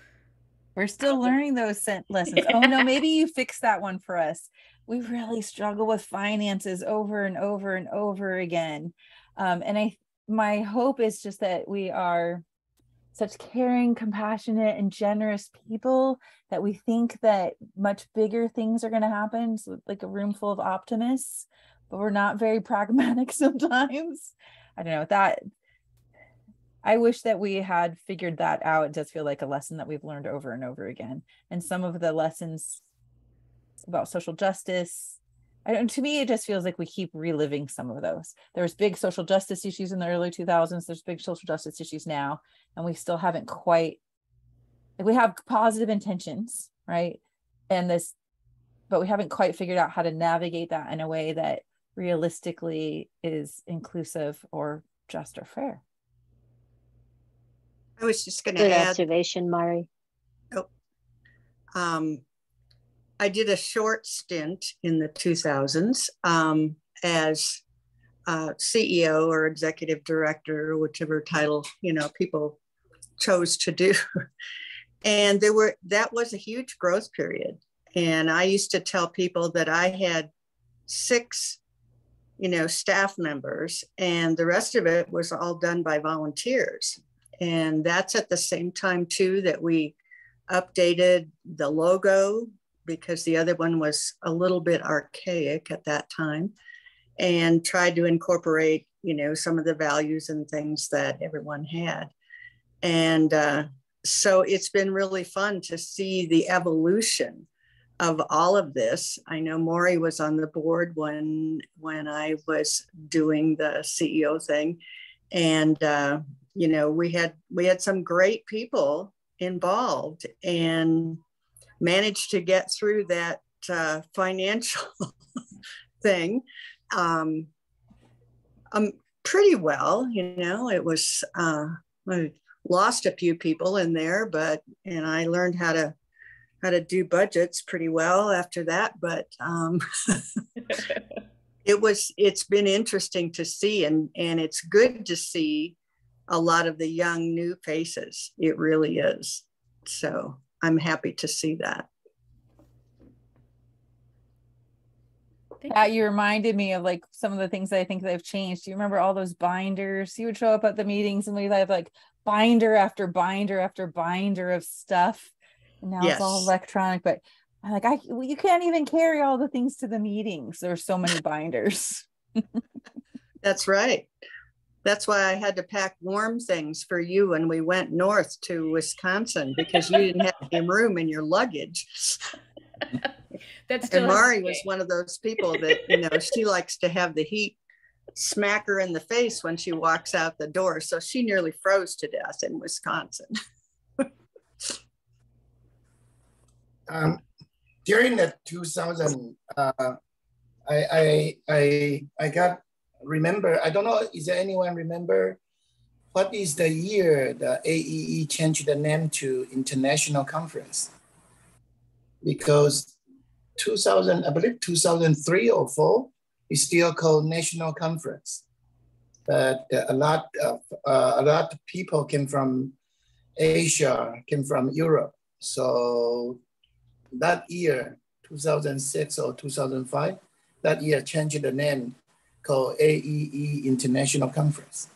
S3: We're still learning those lessons. Oh no, maybe you fixed that one for us. We really struggle with finances over and over and over again. And my hope is just that we are such caring, compassionate, and generous people that we think that much bigger things are going to happen, so like a room full of optimists, but we're not very pragmatic sometimes. I don't know that. I wish that we had figured that out. It does feel like a lesson that we've learned over and over again. And some of the lessons about social justice, to me, it just feels like we keep reliving some of those. There's big social justice issues in the early 2000s. There's big social justice issues now, and we still haven't quite, like, we have positive intentions, right? But we haven't quite figured out how to navigate that in a way that realistically is inclusive or just or fair.
S9: I was just going to
S5: Good
S9: add.
S5: observation, Mari.
S9: I did a short stint in the 2000s as CEO or executive director, whichever title, people chose to do. And that was a huge growth period. And I used to tell people that I had 6, staff members, and the rest of it was all done by volunteers. And that's at the same time too that we updated the logo, because the other one was a little bit archaic at that time, and tried to incorporate, some of the values and things that everyone had. And so it's been really fun to see the evolution of all of this. I know Maury was on the board when I was doing the CEO thing. And, we had some great people involved and managed to get through that financial thing pretty well. It was, I lost a few people in there, and I learned how to do budgets pretty well after that. But it's been interesting to see, and it's good to see a lot of the young new faces. It really is. So I'm happy to see that.
S3: You reminded me of like some of the things that I think they've changed. Do you remember all those binders? You would show up at the meetings and we'd have like binder after binder after binder of stuff. And now It's all electronic, but I'm like, you can't even carry all the things to the meetings. There's so many binders.
S9: That's right. That's why I had to pack warm things for you when we went north to Wisconsin, because you didn't have any room in your luggage. And Mari was one of those people that, she likes to have the heat smack her in the face when she walks out the door. So she nearly froze to death in Wisconsin.
S7: During the 2000, I remember, I don't know, is there anyone remember what is the year the AEE changed the name to International Conference? Because 2000, I believe 2003 or 4, is still called National Conference. But a lot of people came from Asia, came from Europe. So that year, 2006 or 2005, that year changed the name, called AEE International Conference.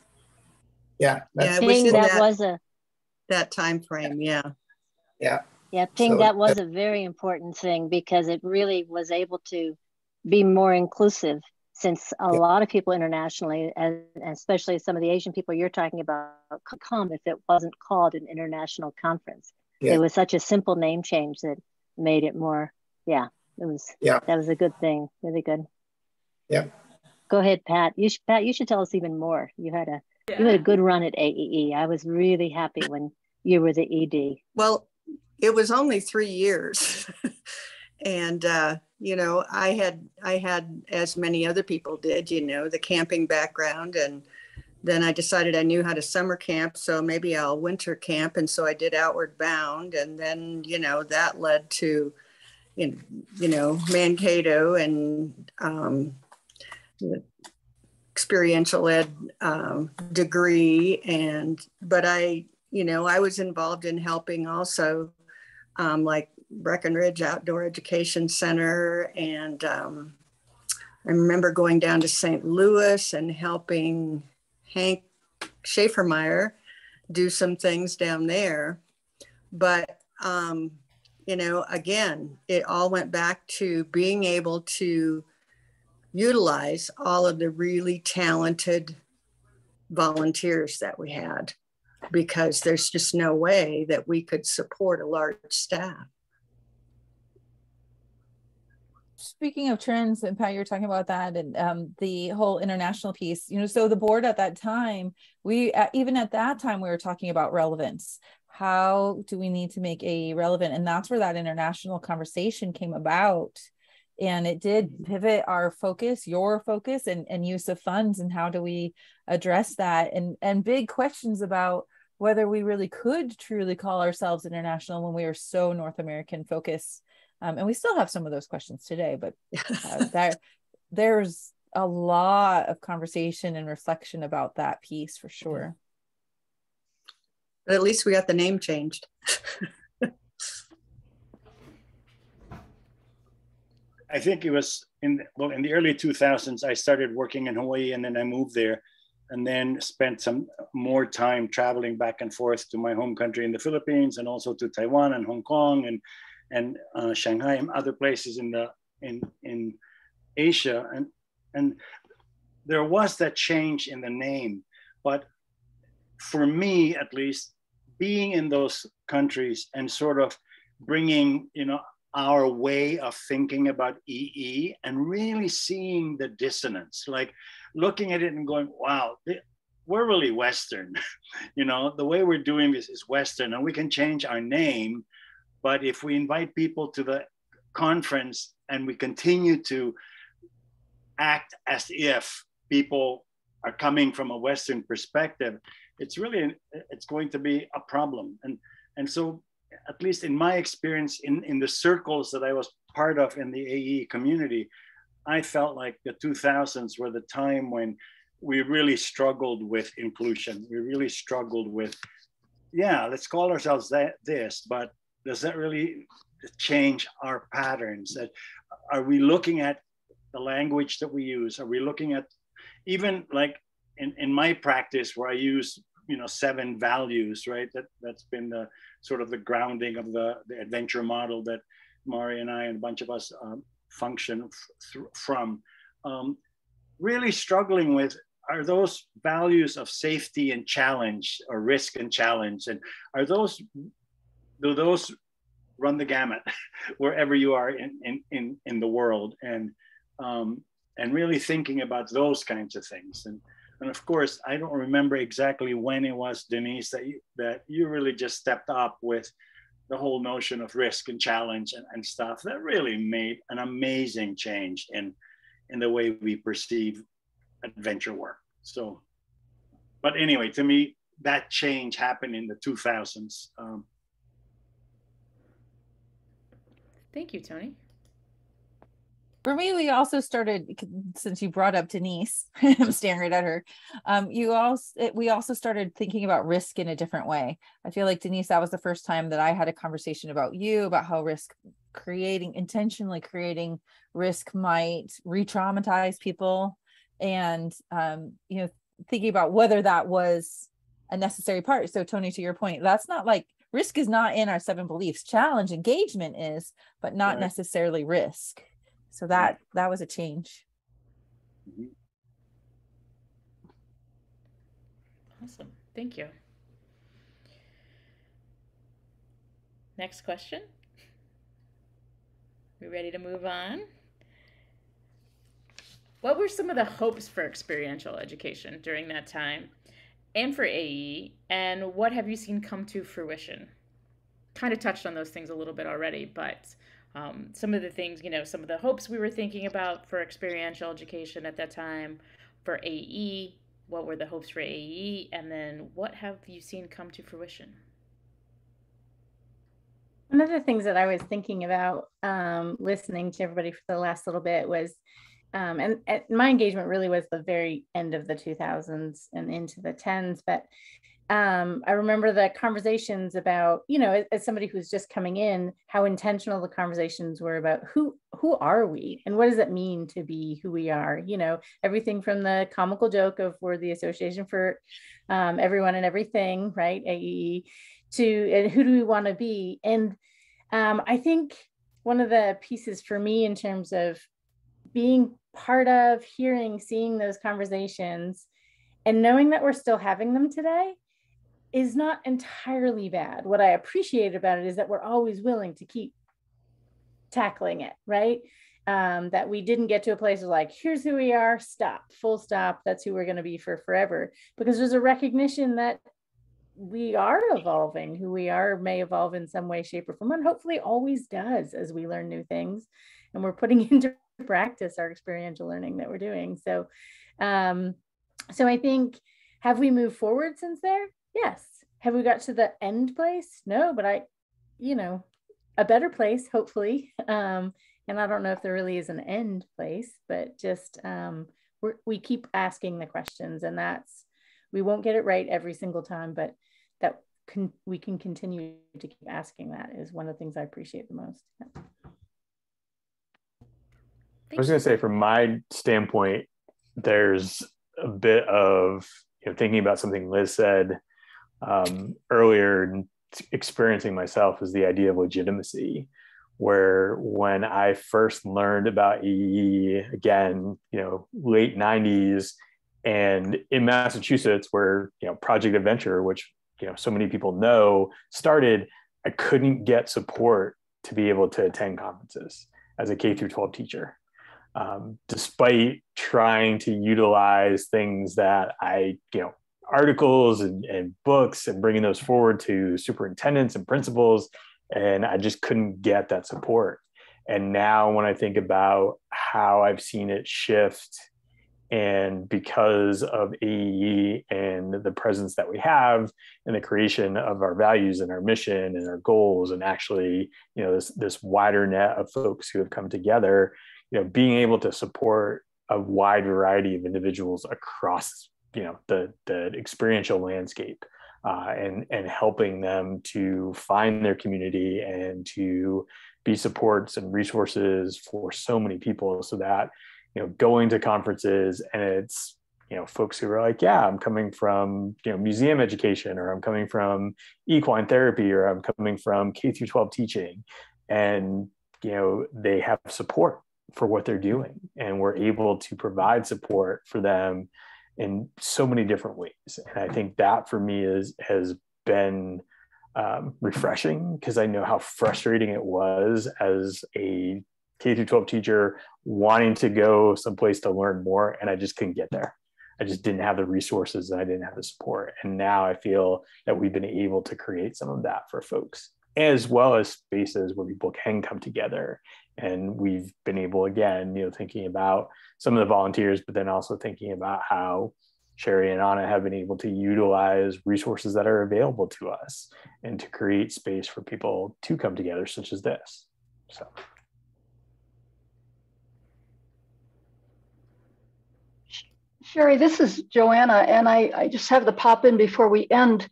S7: Yeah,
S5: I think that was
S9: that time frame. Yeah.
S5: I think that was a very important thing, because it really was able to be more inclusive, since a lot of people internationally, and especially some of the Asian people you're talking about, could come if it wasn't called an international conference. It was such a simple name change that made it more. That was a good thing. Really good.
S7: Yeah.
S5: Go ahead, Pat. You should tell us even more. You had a good run at AEE. I was really happy when you were the ED.
S9: Well, it was only 3 years. And, I had, as many other people did, the camping background. And then I decided I knew how to summer camp, so maybe I'll winter camp. And so I did Outward Bound. And then, that led to, Mankato and the experiential ed degree. But I was involved in helping also, like Breckenridge Outdoor Education Center. And I remember going down to St. Louis and helping Hank Schaefermeyer do some things down there. But, you know, again, it all went back to being able to utilize all of the really talented volunteers that we had, because there's just no way that we could support a large staff.
S3: Speaking of trends, and Pat, you were talking about that, and the whole international piece, you know, so the board at that time, even at that time, we were talking about relevance. How do we need to make AE relevant? And that's where that international conversation came about. And it did pivot our focus, your focus, and use of funds, and how do we address that? And big questions about whether we really could truly call ourselves international when we are so North American focused. And we still have some of those questions today, but there's a lot of conversation and reflection about that piece for sure.
S9: But at least we got the name changed.
S8: I think it was in the early 2000s, I started working in Hawaii, and then I moved there, and then spent some more time traveling back and forth to my home country in the Philippines, and also to Taiwan and Hong Kong and Shanghai and other places in Asia. And there was that change in the name, but for me, at least, being in those countries and sort of bringing, you know, our way of thinking about EE and really seeing the dissonance, like looking at it and going, wow, we're really Western. You know, the way we're doing this is Western, and we can change our name. But if we invite people to the conference and we continue to act as if people are coming from a Western perspective, it's going to be a problem. And so, at least in my experience in the circles that I was part of in the AE community, I felt like the 2000s were the time when we really struggled with inclusion. We really struggled with, yeah, let's call ourselves this, but does that really change our patterns? That are we looking at the language that we use? Are we looking at, even like in my practice where I use, you know, 7 values, right? That's been the sort of the grounding of the adventure model that Mari and I and a bunch of us function from. Really struggling with, are those values of safety and challenge, or risk and challenge, and do those run the gamut wherever you are in the world, and really thinking about those kinds of things. And of course, I don't remember exactly when it was, Denise, that you really just stepped up with the whole notion of risk and challenge and stuff that really made an amazing change in the way we perceive adventure work. So, but anyway, to me, that change happened in the 2000s.
S1: Thank you, Tony.
S3: For me, we also started, since you brought up Denise, I'm staring right at her. We also started thinking about risk in a different way. I feel like, Denise, that was the first time that I had a conversation about you, about how intentionally creating risk might re-traumatize people, and you know, thinking about whether that was a necessary part. So, Tony, to your point, that's not like, risk is not in our 7 beliefs. Challenge, engagement is, but not
S8: Right.
S3: necessarily risk. So that was a change.
S1: Awesome. Thank you. Next question. We ready to move on? What were some of the hopes for experiential education during that time and for AE, and what have you seen come to fruition? Kind of touched on those things a little bit already, but some of the things, you know, some of the hopes we were thinking about for experiential education at that time, for AE, what were the hopes for AE, and then what have you seen come to fruition?
S4: One of the things that I was thinking about listening to everybody for the last little bit was, and my engagement really was the very end of the 2000s and into the 10s, but I remember the conversations about, you know, as somebody who's just coming in, how intentional the conversations were about who are we and what does it mean to be who we are? You know, everything from the comical joke of we're the Association for Everyone and Everything, right? AEE, to and who do we want to be? And I think one of the pieces for me in terms of being part of hearing, seeing those conversations and knowing that we're still having them today is not entirely bad. What I appreciate about it is that we're always willing to keep tackling it, right? That we didn't get to a place of like, here's who we are, stop, full stop, that's who we're going to be for forever. Because there's a recognition that we are evolving, who we are may evolve in some way, shape, or form, and hopefully always does as we learn new things and we're putting into practice our experiential learning that we're doing. So, so I think, have we moved forward since there? Yes. Have we got to the end place? No, but you know, a better place, hopefully. And I don't know if there really is an end place, but just we keep asking the questions, and we won't get it right every single time, but we can continue to keep asking. That is one of the things I appreciate the most.
S2: I was going to say, from my standpoint, there's a bit of, you know, thinking about something Liz said earlier, and experiencing myself, is the idea of legitimacy, where when I first learned about AEE, again, you know, late 90s, and in Massachusetts, where, you know, Project Adventure, which, you know, so many people know, started, I couldn't get support to be able to attend conferences as a K through 12 teacher. Despite trying to utilize things that you know, articles and books, and bringing those forward to superintendents and principals, and I just couldn't get that support. And now when I think about how I've seen it shift, and because of AEE and the presence that we have, and the creation of our values and our mission and our goals, and actually, you know, this wider net of folks who have come together, you know, being able to support a wide variety of individuals across, you know, the experiential landscape, and helping them to find their community and to be supports and resources for so many people, so that, you know, going to conferences, and it's, you know, folks who are like, yeah, I'm coming from, you know, museum education, or I'm coming from equine therapy, or I'm coming from K through 12 teaching, and, you know, they have support for what they're doing, and we're able to provide support for them in so many different ways. And I think that for me has been refreshing, because I know how frustrating it was as a K through 12 teacher wanting to go someplace to learn more, and I just couldn't get there. I just didn't have the resources, and I didn't have the support. And now I feel that we've been able to create some of that for folks, as well as spaces where people can come together. And we've been able, again, you know, thinking about some of the volunteers, but then also thinking about how Sherry and Anna have been able to utilize resources that are available to us, and to create space for people to come together, such as this. So.
S10: Sherry, this is Joanna, and I just have to pop in before we end,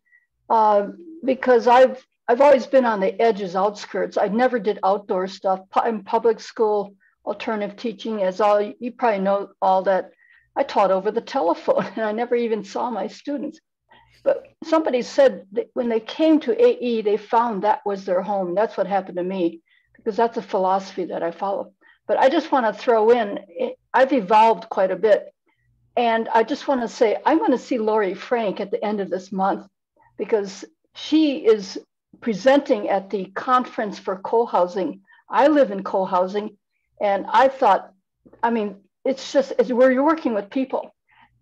S10: because I've always been on the edges, outskirts. I never did outdoor stuff. In public school, alternative teaching, you probably know all that. I taught over the telephone, and I never even saw my students. But somebody said that when they came to AE, they found that was their home. That's what happened to me, because that's a philosophy that I follow. But I just want to throw in, I've evolved quite a bit. And I just want to say, I'm going to see Lori Frank at the end of this month, because she is presenting at the conference for co-housing. I live in co-housing, and I thought, I mean, it's where you're working with people.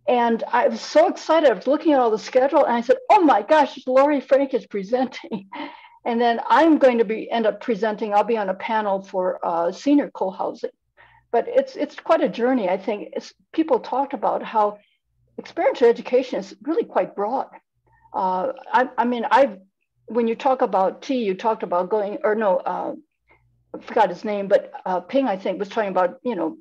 S10: And I was so excited. I was looking at all the schedule, and I said, oh my gosh, Lori Frank is presenting. And then I'm going to end up presenting. I'll be on a panel for senior co-housing. But it's quite a journey. I think people talked about how experiential education is really quite broad. When you talk about T, you talked about I forgot his name, but Ping, I think, was talking about, you know,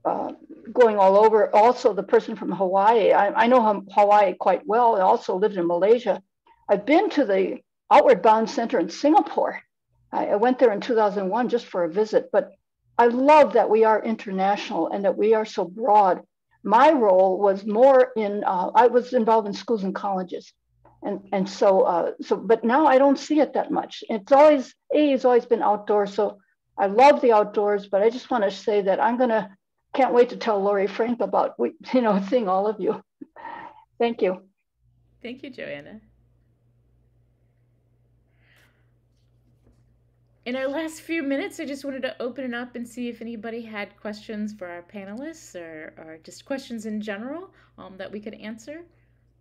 S10: going all over. Also, the person from Hawaii, I know Hawaii quite well. I also lived in Malaysia. I've been to the Outward Bound Center in Singapore. I went there in 2001 just for a visit, but I love that we are international and that we are so broad. My role was more in, I was involved in schools and colleges. And so, but now I don't see it that much. It's always, AE has always been outdoors. So I love the outdoors, but I just want to say that can't wait to tell Lori Frank about, seeing all of you. Thank you.
S1: Thank you, Joanna. In our last few minutes, I just wanted to open it up and see if anybody had questions for our panelists or just questions in general that we could answer.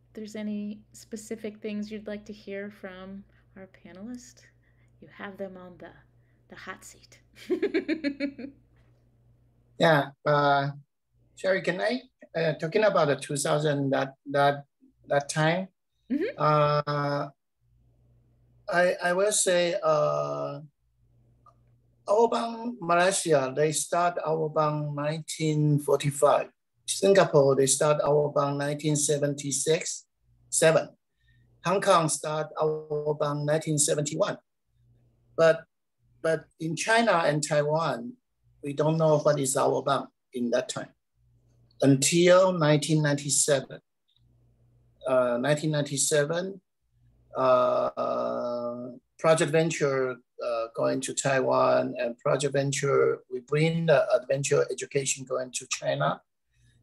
S1: If there's any specific things you'd like to hear from our panelists, you have them on the hot seat.
S7: Yeah, Sherry, can I talking about the 2000 that time?
S1: Mm-hmm.
S7: I will say Awabang, Malaysia, they start Awabang 1945. Singapore, they start Awabang 1976, 7. Hong Kong start Awabang 1971. But in China and Taiwan, we don't know what is Awabang in that time until 1997. 1997, Project Venture going to Taiwan, and Project Venture, we bring the adventure education going to China.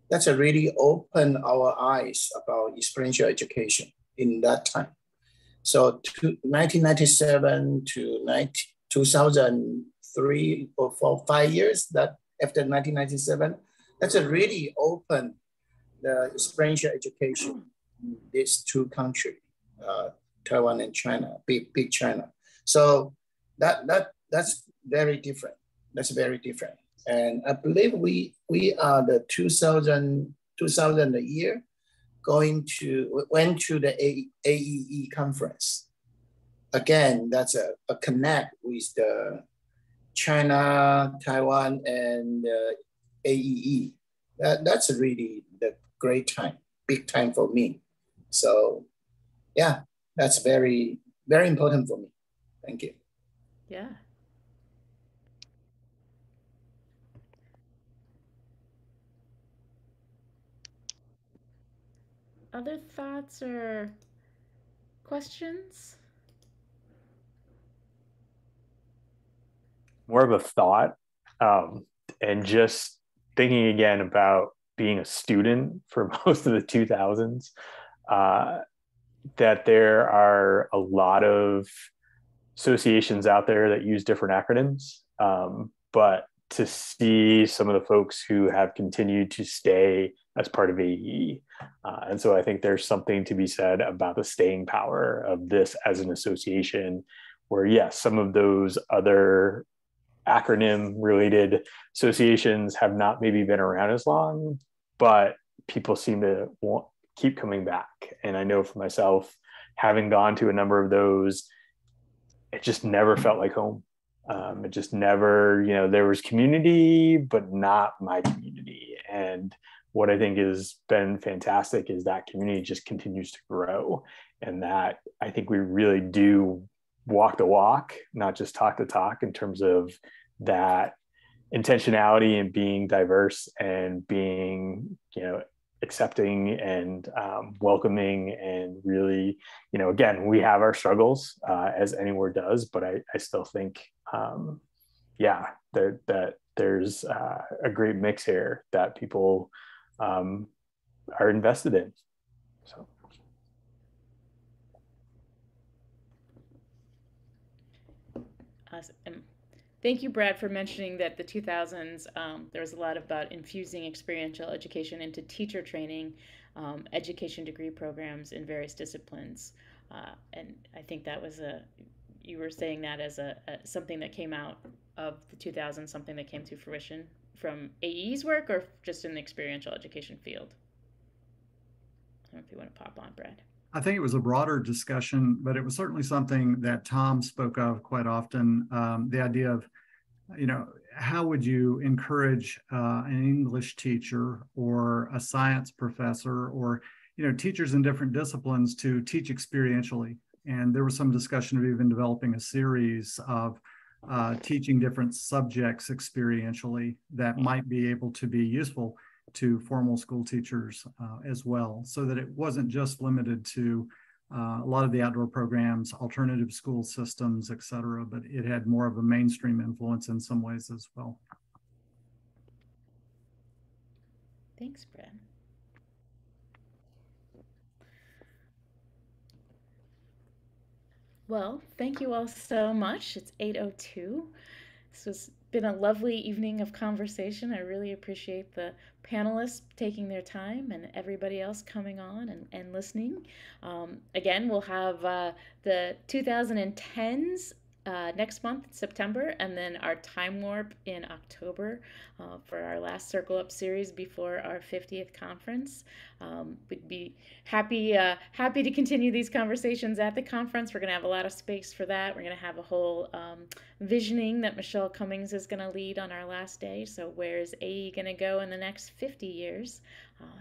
S7: That's a really open our eyes about experiential education in that time. So 1997 to 2003 or 4, 5 years that after 1997, that's a really open the experiential education in these two countries, Taiwan and China, big China. So that's very different. That's very different. And I believe we are the 2000 a year went to the AEE conference. Again, that's a connect with the China, Taiwan, and AEE. That's really the great time, big time for me. So yeah, that's very, very important for me. Thank you.
S1: Yeah. Other thoughts or questions?
S2: More of a thought, and just thinking again about being a student for most of the 2000s, that there are a lot of associations out there that use different acronyms, but to see some of the folks who have continued to stay as part of AE. And so I think there's something to be said about the staying power of this as an association, where yes, some of those other acronym related associations have not maybe been around as long, but people seem to keep coming back. And I know for myself, having gone to a number of those, it just never felt like home. It just never, there was community, but not my community. And what I think has been fantastic is that community just continues to grow. And that I think we really do walk the walk, not just talk the talk, in terms of that intentionality and being diverse and being, accepting and welcoming, and really, again, we have our struggles as anywhere does, but I still think, that there's a great mix here that people are invested in. So.
S1: Awesome. Thank you, Brad, for mentioning that the 2000s, there was a lot about infusing experiential education into teacher training, education degree programs in various disciplines. And I think that was you were saying that as something that came out of the 2000s, something that came to fruition from AE's work, or just in the experiential education field? I don't know if you want to pop on, Brad.
S11: I think it was a broader discussion, but it was certainly something that Tom spoke of quite often. The idea of how would you encourage an English teacher or a science professor or, teachers in different disciplines to teach experientially? And there was some discussion of even developing a series of teaching different subjects experientially that might be able to be useful to formal school teachers as well, so that it wasn't just limited to a lot of the outdoor programs, alternative school systems, et cetera, but it had more of a mainstream influence in some ways as well.
S1: Thanks, Brad. Well, thank you all so much. It's 8:02. This has been a lovely evening of conversation. I really appreciate the panelists taking their time and everybody else coming on and listening. Again, we'll have the 2010s next month, September, and then our Time Warp in October for our last Circle Up series before our 50th conference. We'd be happy to continue these conversations at the conference. We're going to have a lot of space for that. We're going to have a whole visioning that Michelle Cummings is going to lead on our last day. So where's AE going to go in the next 50 years?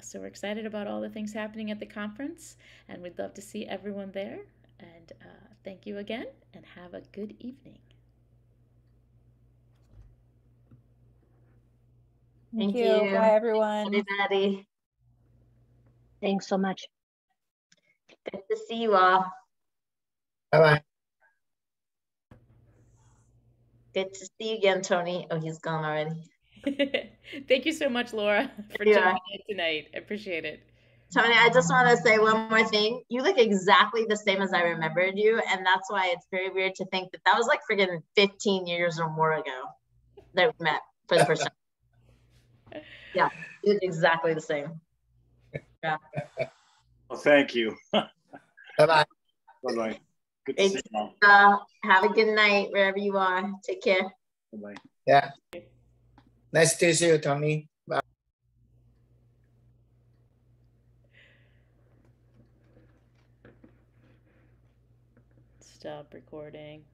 S1: So we're excited about all the things happening at the conference, and we'd love to see everyone there. And thank you again, and have a good evening.
S3: Thank you. Bye, everyone.
S6: Everybody.
S5: Thanks so much.
S6: Good to see you all.
S7: Bye-bye.
S6: Good to see you again, Tony. Oh, he's gone already.
S1: Thank you so much, Laura, for jumping in tonight. I appreciate it.
S6: Tony, I just want to say one more thing. You look exactly the same as I remembered you, and that's why it's very weird to think that that was like friggin' 15 years or more ago that we met for the first time. Yeah, you look exactly the same. Yeah.
S8: Well, thank you.
S7: Bye-bye.
S8: Bye-bye. Good to see you all.
S6: Have a good night wherever you are. Take care.
S8: Bye-bye.
S7: Yeah. Nice to see you, Tony. Bye.
S1: Stop recording.